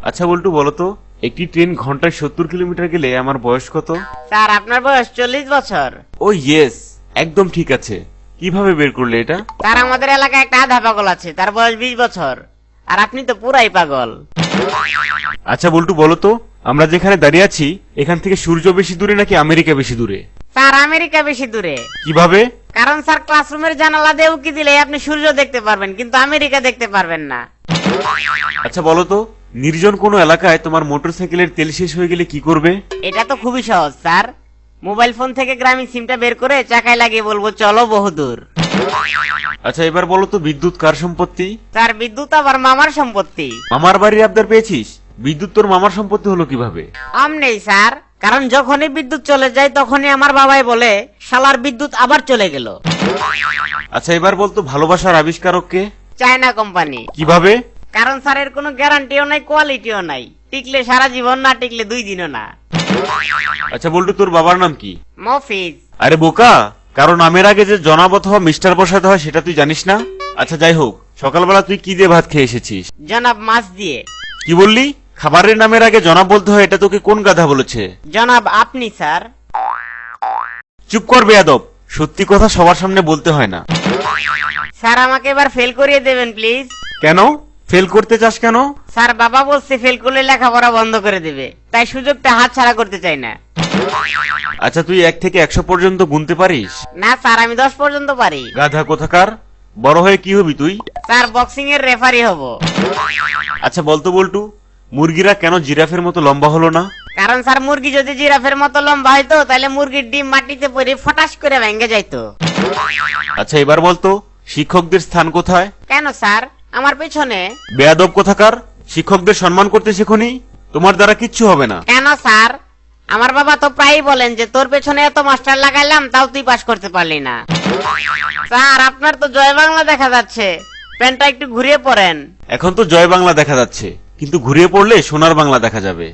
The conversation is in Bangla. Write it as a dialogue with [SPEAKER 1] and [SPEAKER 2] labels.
[SPEAKER 1] আচ্ছা বল্টু বলো তো, একটি ট্রেন ঘন্টায় 70 কিলোমিটার গেলে আমার বয়স কত?
[SPEAKER 2] স্যার আপনার বয়স 40 বছর।
[SPEAKER 1] ও ইয়েস, একদম ঠিক আছে। কিভাবে বের করলে এটা?
[SPEAKER 2] স্যার আমাদের এলাকায় একটা আধা পাগল আছে, তার বয়স 20 বছর, আর আপনি তো পুরাই পাগল।
[SPEAKER 1] আচ্ছা বল্টু বলো তো, আমরা যেখানে দাঁড়িয়ে আছি এখান থেকে সূর্য বেশি দূরে নাকি আমেরিকা বেশি দূরে?
[SPEAKER 2] স্যার আমেরিকা বেশি দূরে।
[SPEAKER 1] কিভাবে?
[SPEAKER 2] কারণ স্যার ক্লাসরুমের জানালা দিয়ে উকি দিলে আপনি সূর্য দেখতে পারবেন, কিন্তু আমেরিকা দেখতে পারবেন না।
[SPEAKER 1] আচ্ছা বলো তো, নির্জন কোনো এলাকায় তোমার মোটরসাইকেলের তেল শেষ হয়ে গেলে কি করবে?
[SPEAKER 2] এটা তো খুবই সহজ স্যার, মোবাইল ফোন থেকে গ্রামীণ সিমটা বের করে চাকায় লাগিয়ে বলবো চলো বহুদূর।
[SPEAKER 1] আচ্ছা এবার বলো তো, বিদ্যুৎ কার সম্পত্তি?
[SPEAKER 2] স্যার বিদ্যুৎ আবার মামার সম্পত্তি।
[SPEAKER 1] মামার বাড়ির আবদার পেয়েছিস? বিদ্যুৎ তোর মামার সম্পত্তি হলো কিভাবে?
[SPEAKER 2] নেই স্যার, কারণ যখনই বিদ্যুৎ চলে যায় তখনই আমার বাবাই বলে শালার বিদ্যুৎ আবার চলে গেল।
[SPEAKER 1] আচ্ছা এবার বলতো, ভালোবাসার আবিষ্কারক কে?
[SPEAKER 2] China company.
[SPEAKER 1] কিভাবে?
[SPEAKER 2] কারণ স্যার এর কোনো গ্যারান্টিও নাই, কোয়ালিটিও নাই, টিকলে সারা জীবন, না টিকলে 2 দিনও না।
[SPEAKER 1] আচ্ছা বল্টু, তোর বাবার নাম কি?
[SPEAKER 2] মফিজ।
[SPEAKER 1] আরে বোকা, কারণ নামের আগে যে জনাব অথবা মিস্টার বসাতে হয় সেটা তুই জানিস না? আচ্ছা যাই হোক, সকালবেলা তুই কি দিয়ে ভাত খেয়ে এসেছিস?
[SPEAKER 2] জনাব মাছ দিয়ে।
[SPEAKER 1] কি বললি? খাবারের নামের আগে জনাব বলতে হয়, এটা তোকে কোন গাধা বলেছে?
[SPEAKER 2] জনাব আপনি স্যার।
[SPEAKER 1] চুপ কর বেয়াদব, সত্যি কথা সবার সামনে বলতে হয় না।
[SPEAKER 2] স্যার আমাকে এবার ফেল করিয়ে দেবেন প্লিজ।
[SPEAKER 1] কেন ফেল করতে চাস কেন?
[SPEAKER 2] স্যার বাবা বলছে ফেল করলে লেখাপড়া বন্ধ করে দেবে, তাই সুযোগটা হাতছাড়া করতে চাই না।
[SPEAKER 1] আচ্ছা তুই 1 থেকে 100 পর্যন্ত গুনতে পারিস?
[SPEAKER 2] না স্যার, আমি 10 পর্যন্ত পারি।
[SPEAKER 1] গাধা কোথাকার, বড় হয়ে কি হবি তুই?
[SPEAKER 2] স্যার বক্সিং এর রেফারি হব।
[SPEAKER 1] আচ্ছা বলতো বল্টু, মুরগিরা কেন জিরাফের মতো লম্বা হলো না?
[SPEAKER 2] কারণ স্যার মুরগি যদি জিরাফের মতো লম্বা হইতো তাহলে মুরগির ডিম মাটিতে পড়ে ফটাস করে ভেঙে যাইতো।
[SPEAKER 1] আচ্ছা এবার বলতো, শিক্ষকদের স্থান কোথায়?
[SPEAKER 2] কেন স্যার? আমার পেছনে।
[SPEAKER 1] বেয়াদব কোথাকার, শিক্ষকদের সম্মান করতে শেখনি? তোমার দ্বারা কিচ্ছু হবে না।
[SPEAKER 2] কেন স্যার? আমার বাবা তো প্রায়ই বলেন যে তোর পেছনে এত মাস্টার লাগাইলাম তাও তুই পাস করতে পারলি না। স্যার আপনার তো জয় বাংলা দেখা যাচ্ছে, প্যান্টটা একটু ঘুরিয়ে পড়েন।
[SPEAKER 1] এখন তো জয় বাংলা দেখা যাচ্ছে, কিন্তু ঘুরিয়ে পড়লে সোনার বাংলা দেখা যাবে।